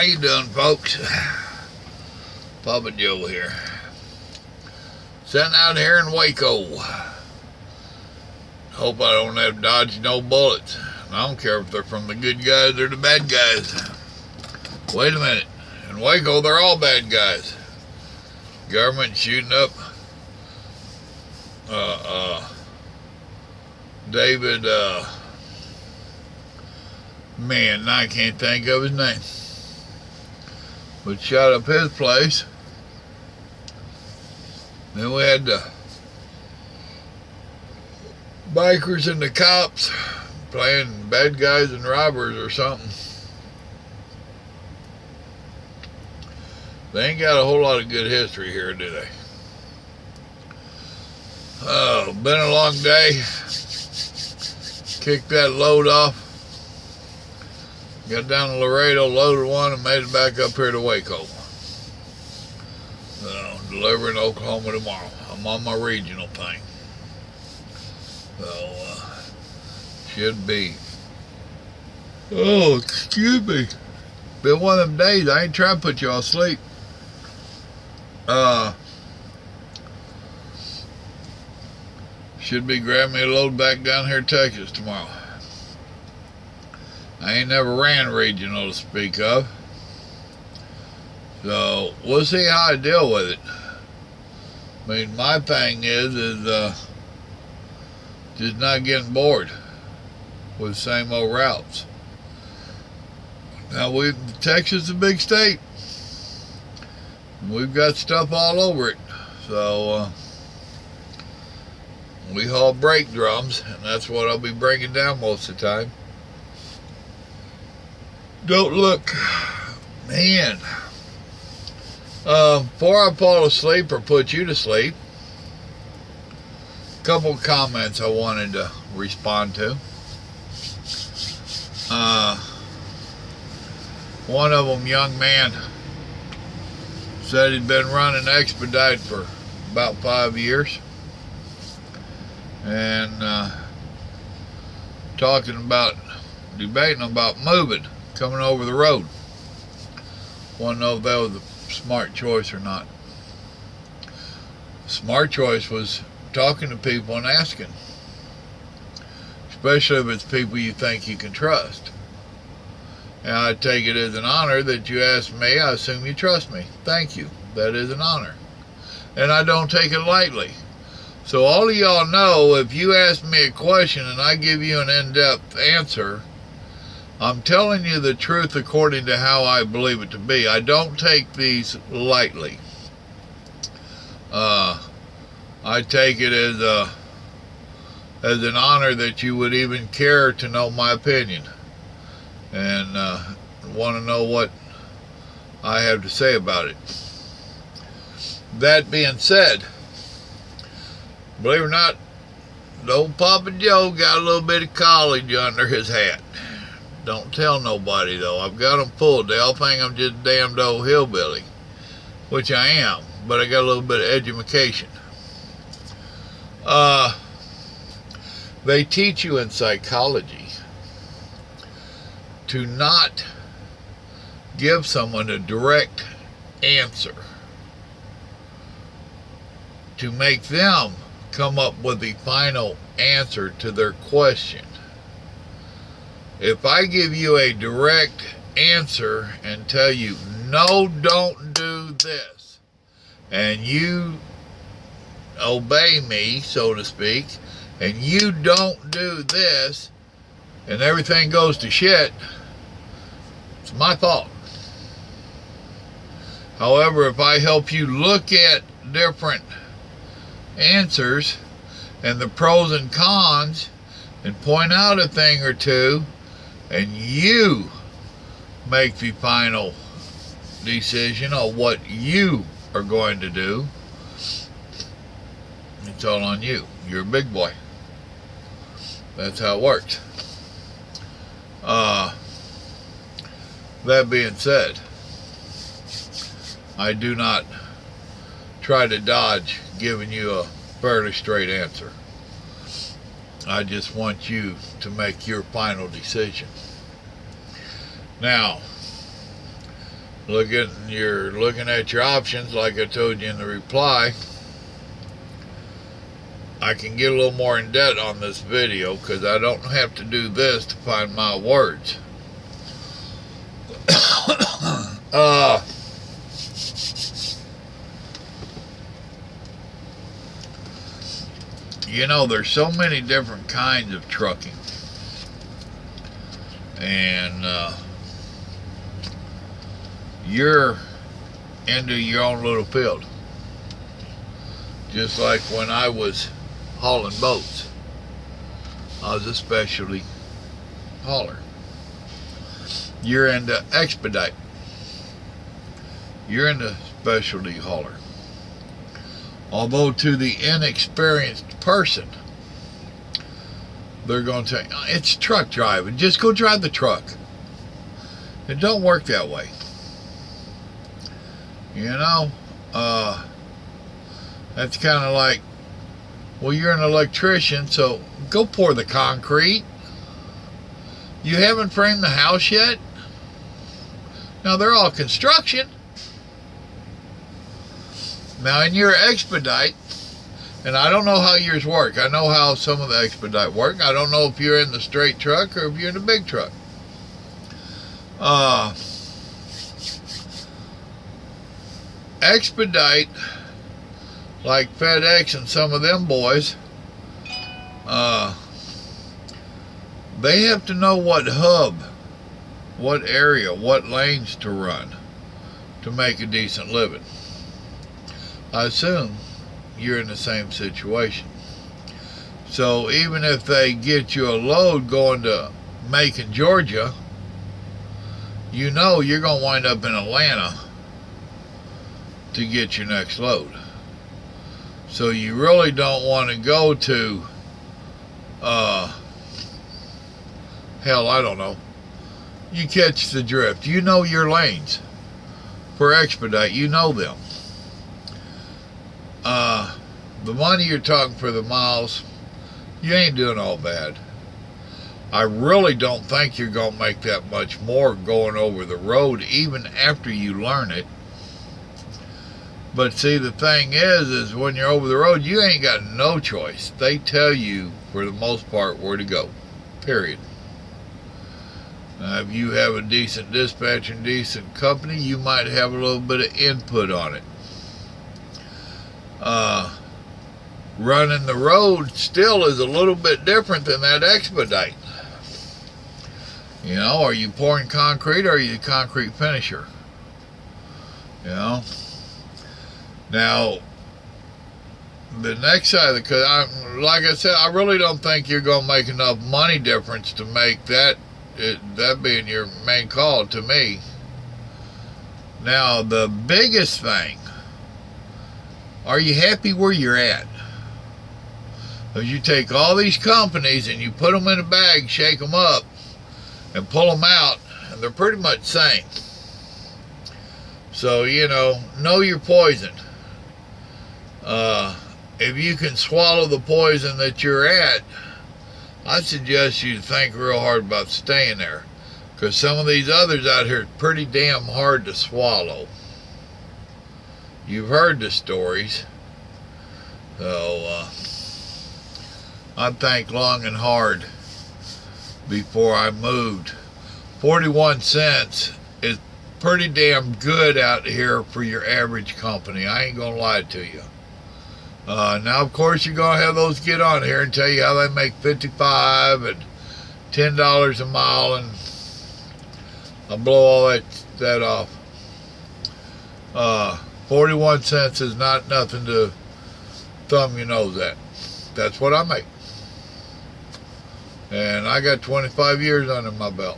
How you doing, folks? Papa Joe here. Sitting out here in Waco. Hope I don't have to dodge no bullets. I don't care if they're from the good guys or the bad guys. Wait a minute. In Waco, they're all bad guys. Government shooting up David, man, I can't think of his name. But shot up his place. Then we had the bikers and the cops playing bad guys and robbers or something. They ain't got a whole lot of good history here, do they? Oh, been a long day. Kicked that load off. Got down to Laredo, loaded one, and made it back up here to Waco. Delivering Oklahoma tomorrow. I'm on my regional thing. So, should be. Oh, excuse me. Been one of them days. I ain't trying to put y'all asleep. Should be grabbing me a load back down here to Texas tomorrow. I ain't never ran regional to speak of. So, we'll see how I deal with it. I mean, my thing is just not getting bored with the same old routes. Now, Texas is a big state. We've got stuff all over it. So, we haul brake drums, and that's what I'll be bringing down most of the time. Don't look, man. Before I fall asleep or put you to sleep, a couple of comments I wanted to respond to. One of them, young man, said he'd been running Expedite for about 5 years. And debating about moving, coming over the road. Want to know if that was a smart choice or not. Smart choice was talking to people and asking. Especially if it's people you think you can trust. And I take it as an honor that you asked me. I assume you trust me. Thank you. That is an honor. And I don't take it lightly. So all of y'all know, if you ask me a question and I give you an in-depth answer, I'm telling you the truth according to how I believe it to be. I don't take these lightly. I take it as an honor that you would even care to know my opinion and want to know what I have to say about it. That being said, believe it or not, the old Papa Joe got a little bit of college under his hat. Don't tell nobody, though. I've got them fooled. They all think I'm just a damned old hillbilly, which I am, but I got a little bit of education. They teach you in psychology to not give someone a direct answer, to make them come up with the final answer to their question. If I give you a direct answer and tell you, no, don't do this, and you obey me, so to speak, and you don't do this, and everything goes to shit, it's my fault. However, if I help you look at different answers and the pros and cons and point out a thing or two, and you make the final decision on what you are going to do, it's all on you. You're a big boy. That's how it works. That being said, I do not try to dodge giving you a fairly straight answer. I just want you to make your final decision. Now, you're looking at your options, like I told you in the reply. I can get a little more in depth on this video because I don't have to do this to find my words. You know, there's so many different kinds of trucking. And you're into your own little field. Just like when I was hauling boats, I was a specialty hauler. You're into expedite. You're into specialty hauler. Although to the inexperienced person, they're going to say, oh, it's truck driving. Just go drive the truck. It don't work that way. You know, that's kind of like, well, you're an electrician, so go pour the concrete. You haven't framed the house yet? Now, they're all construction. Now, in your expedite, and I don't know how yours work. I know how some of the expedite work. I don't know if you're in the straight truck or if you're in the big truck. Expedite, like FedEx and some of them boys, they have to know what hub, what area, what lanes to run to make a decent living. I assume you're in the same situation. So even if they get you a load going to Macon, Georgia, you know you're going to wind up in Atlanta to get your next load. So you really don't want to go to, hell, I don't know. You catch the drift. You know your lanes for expedite. You know them. The money you're talking for the miles, you ain't doing all bad. I really don't think you're going to make that much more going over the road even after you learn it. But see, the thing is when you're over the road, you ain't got no choice. They tell you, for the most part, where to go. Period. If you have a decent dispatch and decent company, you might have a little bit of input on it. Running the road still is a little bit different than that expedite. You know, are you pouring concrete or are you a concrete finisher? You know? Now, the next side of the, like I said, I really don't think you're going to make enough money difference to make that being your main call to me. Now, the biggest thing, are you happy where you're at? Because you take all these companies and you put them in a bag, shake them up, and pull them out, and they're pretty much the same. So, you know your poison. If you can swallow the poison that you're at, I suggest you think real hard about staying there. Because some of these others out here are pretty damn hard to swallow. You've heard the stories. So, I'd think long and hard before I moved. 41 cents is pretty damn good out here for your average company. I ain't gonna lie to you. Now, of course, you're gonna have those get on here and tell you how they make $55 and $10 a mile, and I'll blow all that off. 41 cents is not nothing to thumb your nose at. That's what I make. And I got 25 years under my belt.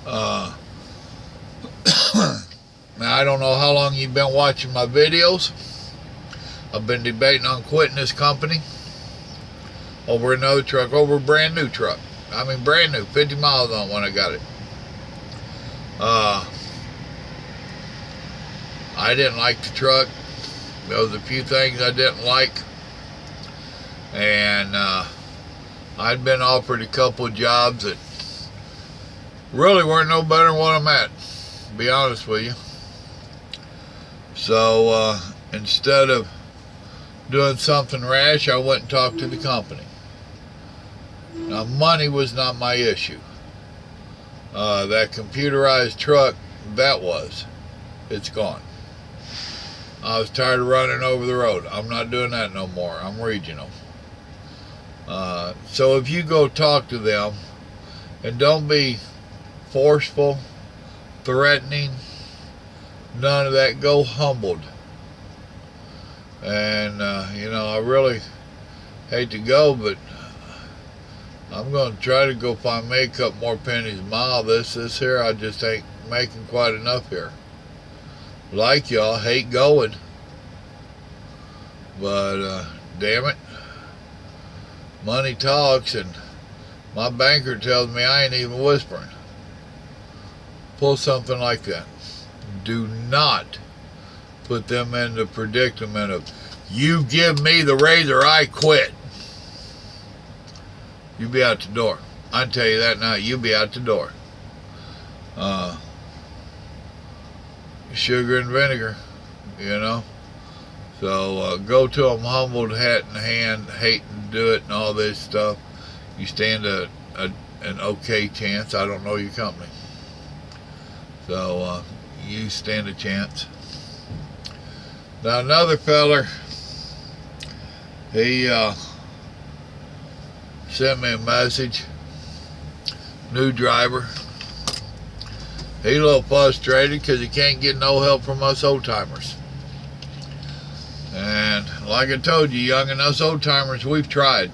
Now, I don't know how long you've been watching my videos. I've been debating on quitting this company over another truck, over a brand new truck. I mean, brand new, 50 miles on when I got it. I didn't like the truck. There was a few things I didn't like. And I'd been offered a couple of jobs that really weren't no better than what I'm at. be honest with you. So instead of doing something rash, I went and talked to the company. Now, money was not my issue. That computerized truck, it's gone. I was tired of running over the road. I'm not doing that no more. I'm regional. So if you go talk to them, and don't be forceful, threatening, none of that. Go humbled. And I really hate to go, but I'm going to try to go find me a couple more pennies a mile. This here, I just ain't making quite enough here. Like y'all, hate going, but damn it, money talks, and my banker tells me I ain't even whispering. Pull something like that. Do not put them in the predicament of, you give me the raise or I quit. You be out the door. I can tell you that now. You be out the door. Sugar and vinegar, So go to them humbled, hat in hand, hating to do it and all this stuff. You stand an okay chance. I don't know your company. So you stand a chance. Now another feller, he sent me a message. New driver. He's a little frustrated because he can't get no help from us old timers. And like I told you, young and us old timers, we've tried.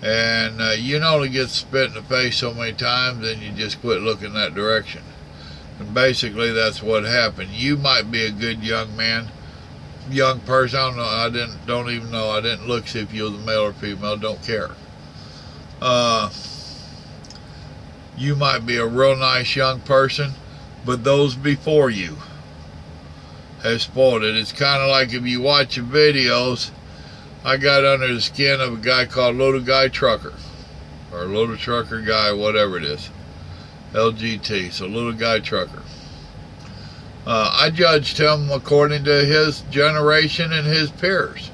And you only get spit in the face so many times, and you just quit looking that direction. And basically that's what happened. You might be a good young man, young person. I don't know. Don't even know. I didn't look see if you was a male or female. Don't care. You might be a real nice young person, but those before you have spoiled it. It's kind of like if you watch your videos. I got under the skin of a guy called Little Guy Trucker, or Little Trucker Guy, whatever it is, LGT, so Little Guy Trucker. I judged him according to his generation and his peers.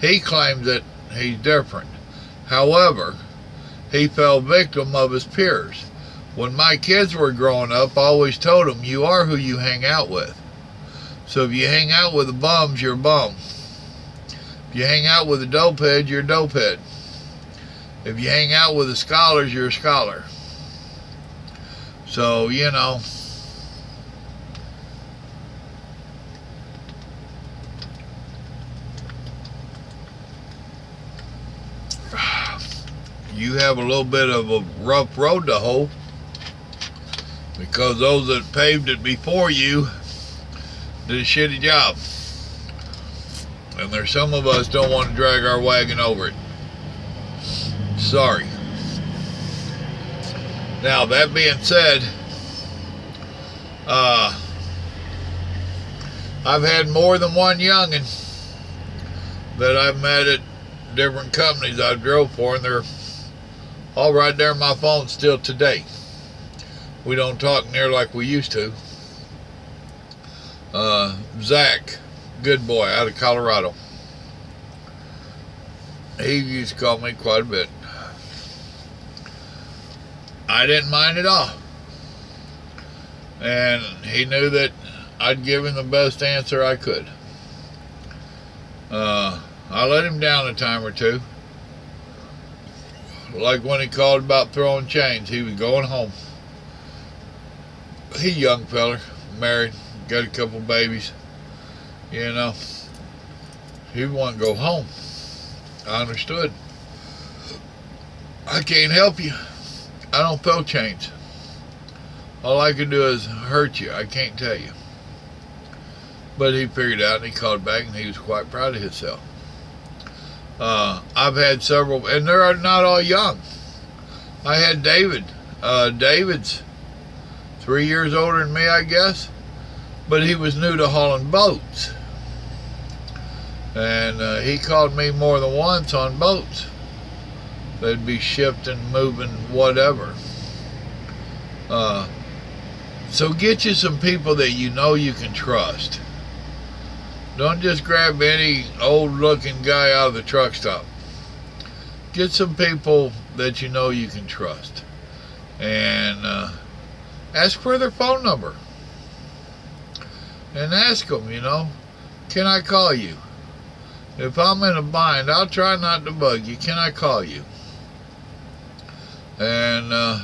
He claims that he's different. However, he fell victim of his peers. When my kids were growing up, I always told them, you are who you hang out with. So if you hang out with the bums, you're a bum. If you hang out with the dopehead, you're a dopehead. If you hang out with the scholars, you're a scholar. So, you have a little bit of a rough road to hoe, because those that paved it before you did a shitty job. And there's some of us don't want to drag our wagon over it. Sorry. Now, that being said, I've had more than one youngin' that I've met at different companies I drove for, and they're all right there on my phone still today. We don't talk near like we used to. Zach, good boy, out of Colorado. He used to call me quite a bit. I didn't mind at all. And he knew that I'd give him the best answer I could. I let him down a time or two. Like when he called about throwing chains, he was going home. He young feller, married, got a couple babies. He wanted to go home. I understood. I can't help you. I don't throw chains. All I can do is hurt you. I can't tell you. But he figured it out, and he called back, and he was quite proud of himself. I've had several, and they're not all young. I had David. David's 3 years older than me, I guess, but he was new to hauling boats. And he called me more than once on boats. They'd be shifting, moving, whatever. So get you some people that you know you can trust. Don't just grab any old-looking guy out of the truck stop. Get some people that you know you can trust. And ask for their phone number. And ask them, can I call you? If I'm in a bind, I'll try not to bug you. Can I call you? And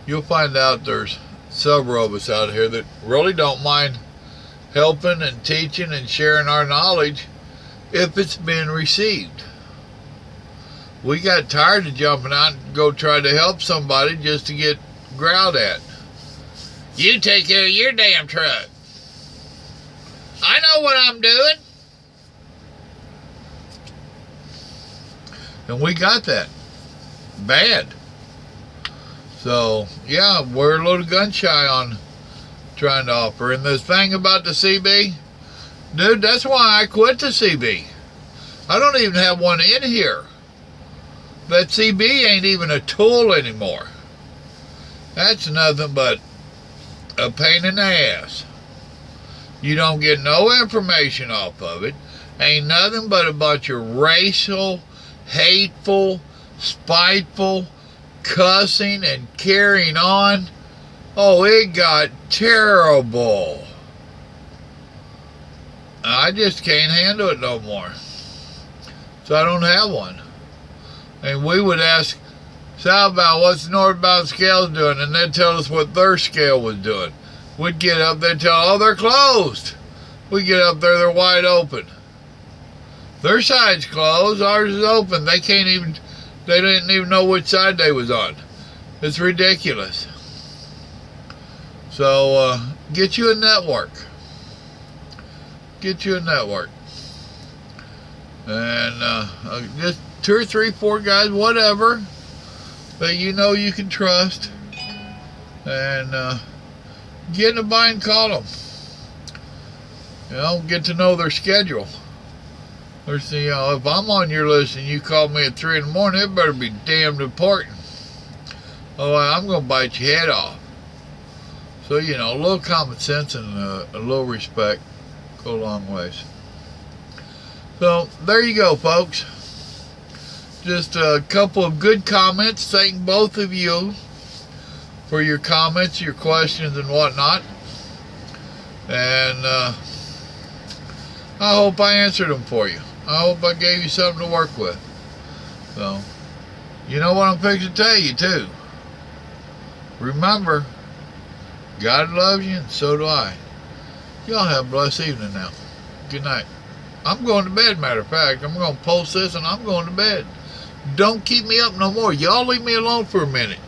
you'll find out there's several of us out here that really don't mind helping and teaching and sharing our knowledge if it's been received. We got tired of jumping out and go try to help somebody just to get growled at. You take care of your damn truck. I know what I'm doing. And we got that. Bad. So, yeah, we're a little gun shy on trying to offer. And this thing about the CB, dude, that's why I quit the CB. I don't even have one in here. That CB ain't even a tool anymore. That's nothing but a pain in the ass. You don't get no information off of it. Ain't nothing but a bunch of racial, hateful, spiteful cussing and carrying on. Oh, it got terrible. I just can't handle it no more. So I don't have one. And we would ask southbound, what's the northbound scales doing? And they'd tell us what their scale was doing. We'd get up, they'd tell, oh, they're closed. We get up there, they're wide open. Their side's closed, ours is open. They didn't even know which side they was on. It's ridiculous. So, get you a network. Get you a network. And just 2 or 3, 4 guys, whatever, that you know you can trust. And get in a bind, call them. Get to know their schedule. If I'm on your list and you call me at 3 in the morning, it better be damned important. Oh, I'm going to bite your head off. So, a little common sense and a little respect go a long ways. So, there you go, folks. Just a couple of good comments. Thank both of you for your comments, your questions, and whatnot. And I hope I answered them for you. I hope I gave you something to work with. So, you know what I'm fixing to tell you, too. Remember, God loves you, and so do I. Y'all have a blessed evening now. Good night. I'm going to bed, matter of fact. I'm going to post this, and I'm going to bed. Don't keep me up no more. Y'all leave me alone for a minute.